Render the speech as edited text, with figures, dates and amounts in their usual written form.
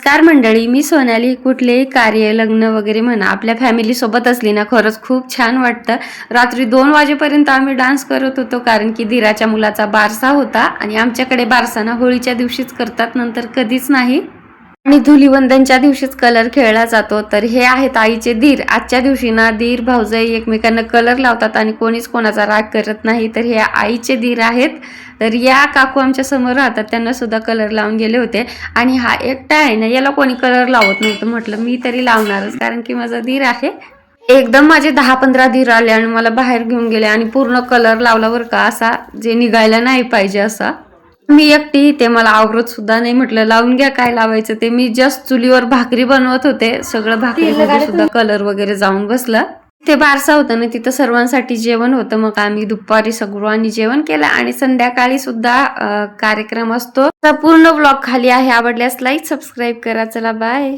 नमस्कार मंडळी, मी सोनाली. कुठलेही कार्य, लग्न वगैरे म्हणा, आपल्या फॅमिली सोबत असली ना खरंच खूप छान वाटतं. रात्री 2 वाजेपर्यंत आम्ही डान्स करत होतो, कारण की धीराच्या मुलाचा बारसा होता आणि आमच्याकडे बारसा ना होळीच्या दिवशीच करतात, नंतर कधीच नाही. आणि धुलीवंदनच्या दिवशीच कलर खेळला जातो. तर हे आहेत आईचे धीर. आजच्या दिवशी ना धीर भाऊजाई एकमेकांना कलर लावतात आणि कोणीच कोणाचा राग करत नाही. तर हे आईचे धीर आहेत. तर या काकू आमच्या समोर राहतात, त्यांना सुद्धा कलर लावून गेले होते. आणि हा एकटा आहे ना, याला कोणी कलर लावत नव्हतं. म्हटलं मी तरी लावणारच, कारण की माझा धीर आहे. एकदम माझे 10-15 धीर आले आणि मला बाहेर घेऊन गेले आणि पूर्ण कलर लावला बरं का, असा जे निघायला नाही पाहिजे असा. मी एकटी, ते मला आवडत सुद्धा नाही. म्हटलं लावून घ्या, काय लावायचं ते. मी जस्ट चुलीवर भाकरी बनवत होते, सगळं भाकरीमध्ये सुद्धा कलर वगैरे जाऊन बसला. ते बारसा होतं ना, तिथं सर्वांसाठी जेवण होतं. मग आम्ही दुपारी सर्वांनी जेवण केलं आणि संध्याकाळी सुद्धा कार्यक्रम असतो. पूर्ण ब्लॉग खाली आहे. आवडल्यास लाईक सबस्क्राईब करा. चला बाय.